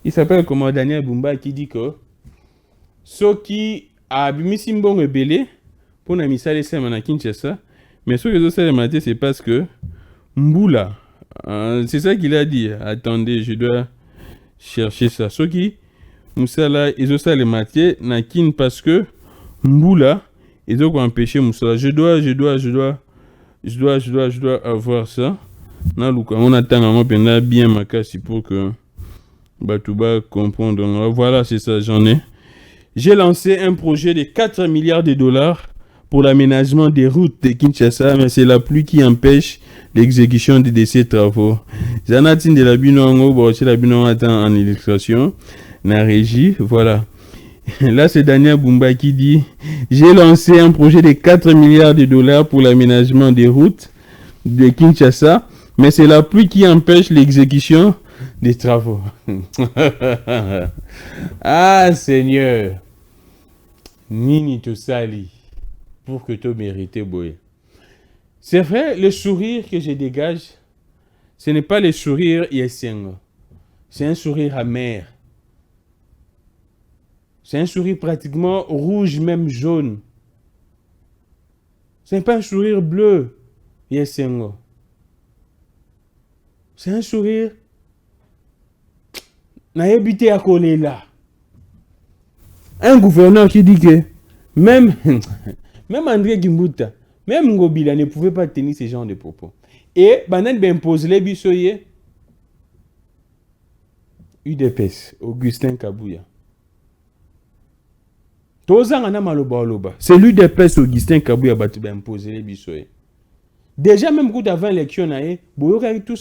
Speaker 1: il s'appelle comment Daniel Bumba, qui dit que ceux qui a bimisimbon rebellé pour na misale sema na Kinshasa, mais ceux qui ont ça c'est parce que Mboula, c'est ça qu'il a dit. Attendez, je dois chercher ça. Ceux qui Moussala, ils ont ça les matières na Kin parce que Mboula, ils ont empêché Moussala. Je dois avoir ça. On attend bien ma casse pour que Batouba comprenne. Voilà, c'est ça, j'en ai. J'ai lancé un projet de 4 milliards de dollars pour l'aménagement des routes de Kinshasa, mais c'est la pluie qui empêche l'exécution de ces travaux. J'en attends de la binongo, c'est la binongo en illustration, la régie, voilà. Là, c'est Daniel Bumba qui dit « J'ai lancé un projet de 4 milliards de dollars pour l'aménagement des routes de Kinshasa, mais c'est la pluie qui empêche l'exécution des travaux. » Ah, Seigneur, Nini to sali, pour que tu mérites boy. C'est vrai, le sourire que je dégage, ce n'est pas le sourire yeseng, c'est un sourire amer. C'est un sourire pratiquement rouge, même jaune. Ce n'est pas un sourire bleu. Yesengo. C'est un sourire. N'a habité à coller là. Un gouverneur qui dit que même André Gimbuta, même Ngobila ne pouvait pas tenir ce genre de propos. Et Banan impose les bissoyés. UDPS, Augustin Kabouya. C'est l'UDPS Augustin Kabouya qui a imposé les bissoyés. Déjà, même quand avant l'élection, tout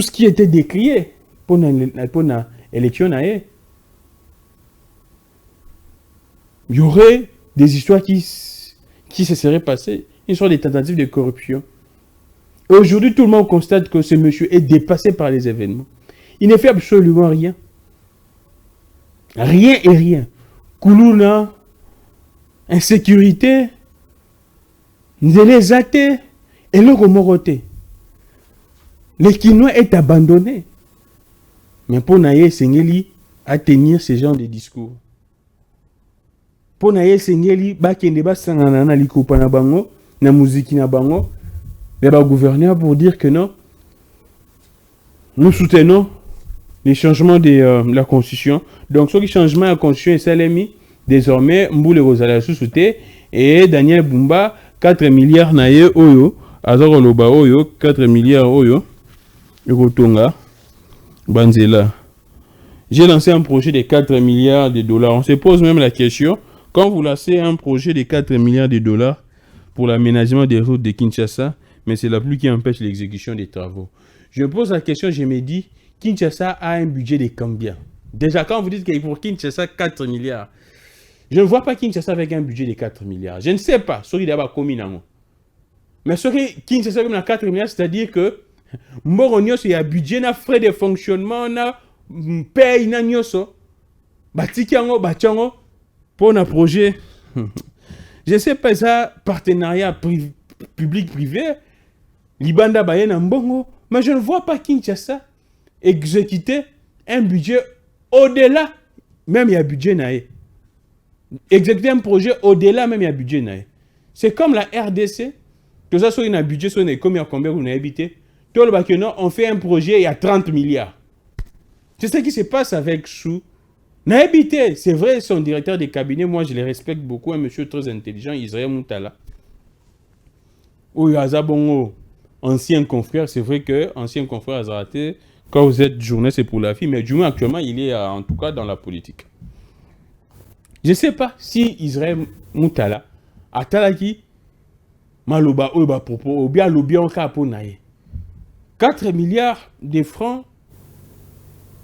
Speaker 1: ce qui était décrié pour l'élection, il y aurait des histoires qui se seraient passées, une sorte de tentative de corruption. Aujourd'hui, tout le monde constate que ce monsieur est dépassé par les événements. Il ne fait absolument rien. Rien et rien. Koulouna, insécurité, Nzele zate et le remoroté. Le Kinois est abandonné. Mais pour Naye Sengeli à tenir ce genre de discours. Pour Naye Sengeli, bakende ba sangana na likopa na bango, na muziki na bango, les gouverneurs pour dire que non, nous soutenons les changements de la constitution. Donc, ce changement de la constitution est salami. Désormais, Mboule Rosala sous-souté et Daniel Bumba, 4 milliards naye oyo, Azaro Loba oyo, 4 milliards oyo, Eurotonga, Banzela. J'ai lancé un projet de 4 milliards de dollars. On se pose même la question, quand vous lancez un projet de 4 milliards de dollars pour l'aménagement des routes de Kinshasa, mais c'est la pluie qui empêche l'exécution des travaux. Je me pose la question, je me dis, Kinshasa a un budget de combien? Déjà, quand vous dites qu'il faut Kinshasa 4 milliards, je ne vois pas Kinshasa avec un budget de 4 milliards. Je ne sais pas, ce qui d'abord commis. Mais ce qui Kinshasa avec 4 milliards, c'est-à-dire que Moronios, il y a un budget, un frais de fonctionnement, un paye, un nyoso, batikiango, batiango, pour un projet. Je ne sais pas, ça, partenariat public-privé, Libanda Bayen en Bongo, mais je ne vois pas Kinshasa exécuter un budget au-delà, même il y a budget naïe. Exécuter un projet au-delà, même il y a budget naïe. C'est comme la RDC, que ça soit un budget, soit combien vous avez habité. Tout le bac, on fait un projet, il y a 30 milliards. C'est ce qui se passe avec Chou. N'a habité, c'est vrai, son directeur de cabinet, moi je le respecte beaucoup, un monsieur très intelligent, Israël Moutala. Ou Azabongo, ancien confrère, c'est vrai que ancien confrère Azaraté, quand vous êtes journée, c'est pour la fille, mais du moins actuellement, il est en tout cas dans la politique. Je ne sais pas si Israël Moutala, Atalaki, Maloba, Oba, Propos, ou bien Lobian Kaponaye. 4 milliards de francs,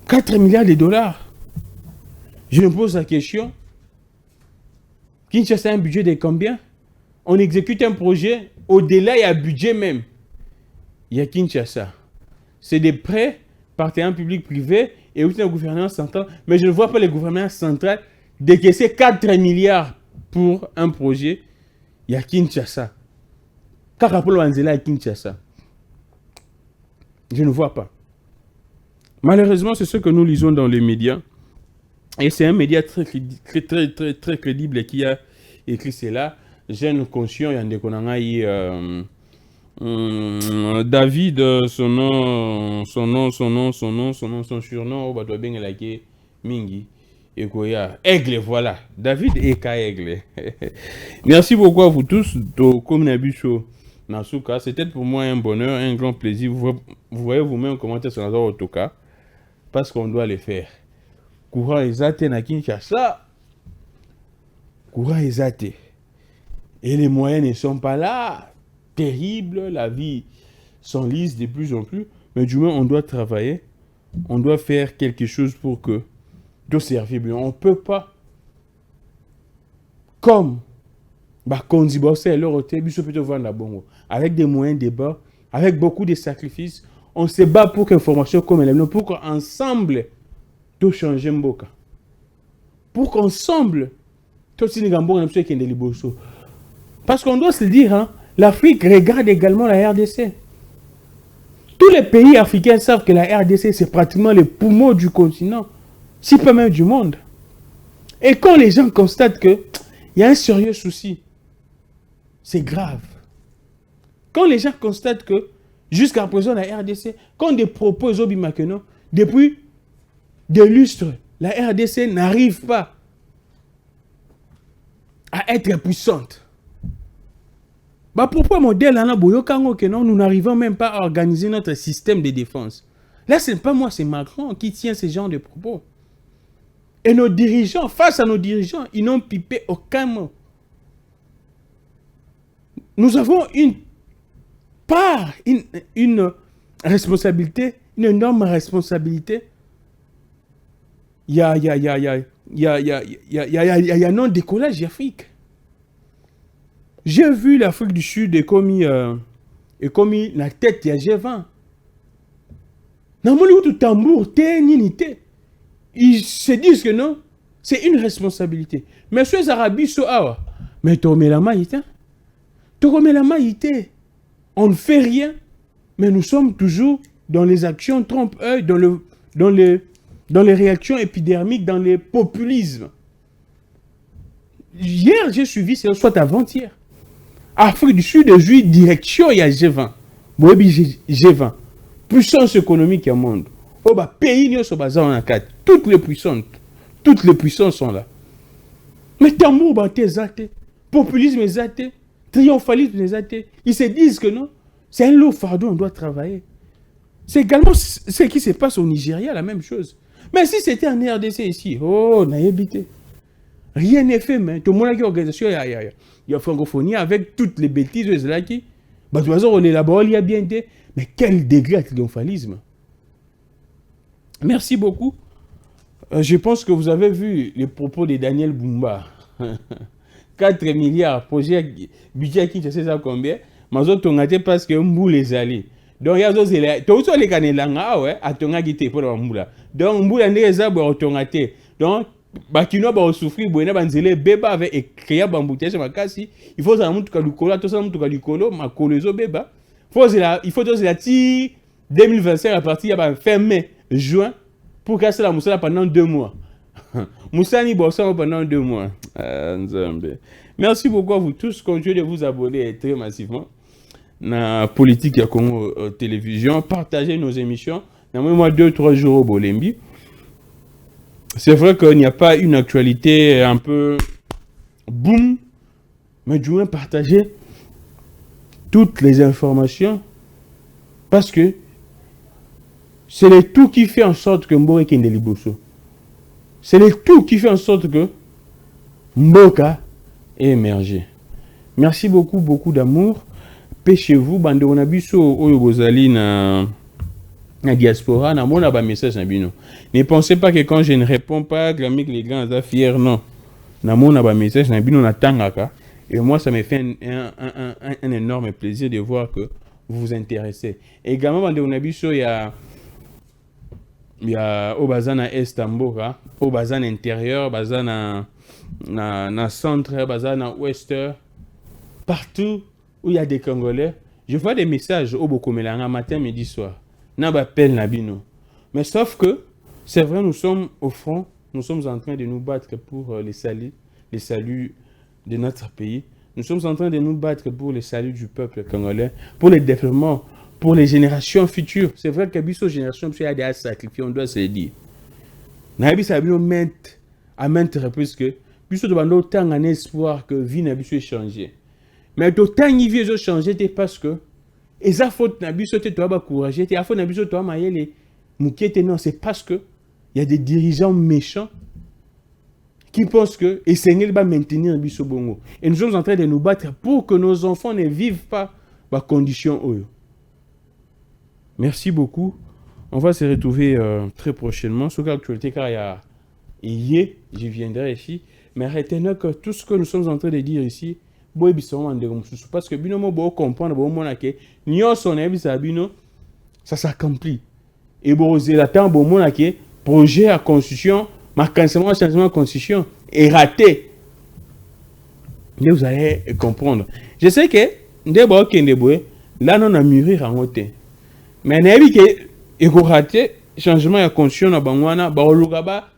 Speaker 1: 4 milliards de dollars. Je me pose la question, Kinshasa a un budget de combien? On exécute un projet, au-delà, il y a un budget même. Il y a Kinshasa. C'est des prêts, partenaires publics-privés, et aussi un gouvernement central. Mais je ne vois pas le gouvernement central décaisser 4 milliards pour un projet. Il y a Kinshasa. Karapolo Anzela à Kinshasa. Je ne vois pas. Malheureusement, c'est ce que nous lisons dans les médias. Et c'est un média très crédible qui a écrit cela. Jeune conscient, il y a des konangai, David, son surnom, Mingi. Et quoi, Aigle, voilà. David Eka Aigle. Merci beaucoup à vous tous. Comme Nabucho Nasuka, c'était pour moi un bonheur, un grand plaisir. Vous voyez vous-même commenter sur notre autocar. Parce qu'on doit le faire. Courant exate na Kinshasa. Courant exate. Et les moyens ne sont pas là. Terrible, la vie s'enlise de plus en plus. Mais du moins, on doit travailler. On doit faire quelque chose pour que tout servir bien. On ne peut pas, comme avec des moyens de bas, avec beaucoup de sacrifices, on se bat pour qu'information comme elle est, pour qu'ensemble, tout change Mboka. Pour qu'ensemble, tout ce parce qu'on doit se dire, hein, l'Afrique regarde également la RDC. Tous les pays africains savent que la RDC, c'est pratiquement le poumon du continent, si peu même du monde. Et quand les gens constatent qu'il y a un sérieux souci, c'est grave. Quand les gens constatent que, jusqu'à présent, la RDC, quand des propos Obimakeno, depuis des lustres, la RDC n'arrive pas à être puissante. Bah pourquoi modèle nous n'arrivons même pas à organiser notre système de défense? Là, ce n'est pas moi, c'est Macron qui tient ce genre de propos. Et nos dirigeants, face à nos dirigeants, ils n'ont pipé aucun mot. Nous avons une part, une responsabilité, une énorme responsabilité. Il y a un non-décollage d'Afrique. J'ai vu l'Afrique du Sud et commis la tête de G20. Ils se disent que non, c'est une responsabilité. Mais ceux Arabes sont mais tu mets la main, On ne fait rien, mais nous sommes toujours dans les actions trompe-œil, dans les réactions épidermiques, dans les populismes. Hier, j'ai suivi, c'est soit avant-hier. Afrique du Sud, direction, il y a G20. G20. Puissance économique au monde. Pays, toutes les puissances sont là. Mais tambour, populisme est athée, triomphalisme est athée. Ils se disent que non, c'est un lourd fardeau, on doit travailler. C'est également ce qui se passe au Nigeria, la même chose. Mais si c'était en RDC ici, on a évité. Rien n'est fait, mais tout le monde a une organisation, il y a francophonie avec toutes les bêtises là qui. On élabore, il y a bien été. Mais quel degré de triomphalisme. Merci beaucoup. Je pense que vous avez vu les propos de Daniel Bumba. 4 milliards, projet, budget qui sait ça combien. Mais on a parce que Mbou les allés. Donc, il y a d'autres élèves. Tous les canelanga, ouais, à ton agité pour la Mboula. Donc, Mbou les a autongaté. Donc, Bakino va souffrir, Bouena Banzele, Beba avait écrit un embouteillage à Makasi. Il faut ça montre que le colo, tout ça montre que le colo, ma colozo Beba. Il faut que la 2025 à partir de fin mai, juin, pour casser la moussala pendant 2 mois. Moussani Bossan pendant 2 mois. Merci beaucoup à vous tous. Continuez de vous abonner très massivement. Na politique à Congo télévision. Partagez nos émissions. Moi 2-3 jours au Bolembi. C'est vrai qu'il n'y a pas une actualité un peu boum, mais du moins partager toutes les informations parce que c'est le tout qui fait en sorte que Mboka Kende Liboso. C'est le tout qui fait en sorte que Mboka ait émergé. Merci beaucoup, beaucoup d'amour. Paix chez vous, bande on a biso oyo bozali na diaspora, na mona ba message na bino. Ne pensez pas que quand je ne réponds pas, Gramik les grands à fier, non. Na mona ba message na bino na tangaka. Et moi, ça me fait un énorme plaisir de voir que vous vous intéressez. Également, bande on a biso il y a au bazana Estamboka, au bazana intérieur, bazana na centre, bazana ouest, partout où il y a des Congolais. Je vois des messages au Bokomelanga matin, midi, soir. N'a pas peine la bino. Mais sauf que, c'est vrai, nous sommes au front, nous sommes en train de nous battre pour les saluts de notre pays. Nous sommes en train de nous battre pour le salut du peuple congolais, pour le développement, pour les générations futures. C'est vrai que les générations futures, il y a des sacrifiés, on doit se le dire. Nous avons à maintes reprises que, puisque nous avons autant un espoir que vie n'a pas changé. Mais d'autant que vie a changé, c'est parce que, et ça faute n'a pas été courageux, et à faute n'a pas été maillé les non, c'est parce que il y a des dirigeants méchants qui pensent que et Seigneur va maintenir biso bongo. Et nous sommes en train de nous battre pour que nos enfants ne vivent pas dans conditions oyo. Merci beaucoup. On va se retrouver très prochainement sur l'actualité car je viendrai ici. Mais retenez que tout ce que nous sommes en train de dire ici, parce que bino mo comprendre que ça s'accomplit. Et la temps que projet à constitution, ma changement de constitution est raté. Mais vous allez comprendre. Je sais que là on a mûri en haute. Mais nabi que il raté changement de constitution na bangwana ba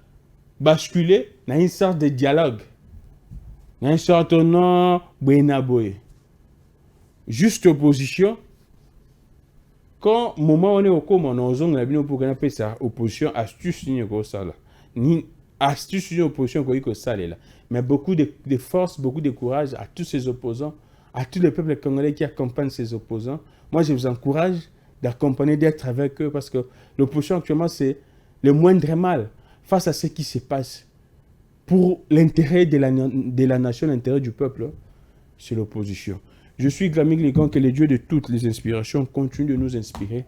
Speaker 1: basculer dans une sorte de dialogue. Dans une sorte de non boye. Juste opposition. Quand au moment où on est au commun, on a bien pour qu'on ça opposition astuce ni ça là. Ni astuce ni opposition qu'on ça là. Mais beaucoup de force, beaucoup de courage à tous ces opposants, à tous les peuples congolais qui accompagnent ces opposants. Moi, je vous encourage d'accompagner, d'être avec eux parce que l'opposition actuellement c'est le moindre mal face à ce qui se passe. Pour l'intérêt de la nation, l'intérêt du peuple, c'est l'opposition. Je suis Gramik Legon, que le Dieu de toutes les inspirations continue de nous inspirer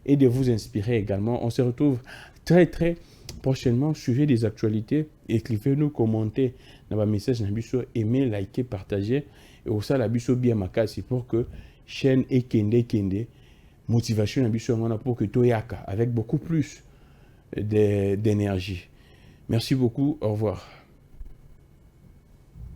Speaker 1: et de vous inspirer également. On se retrouve très très prochainement au sujet des actualités. Écrivez-nous, commentez dans vos messages, aimez, likez, partagez. Et aussi la biso bien makasi pour que chaîne et kende motivation la biso pour que toyaka avec beaucoup plus d'énergie. Merci beaucoup, au revoir.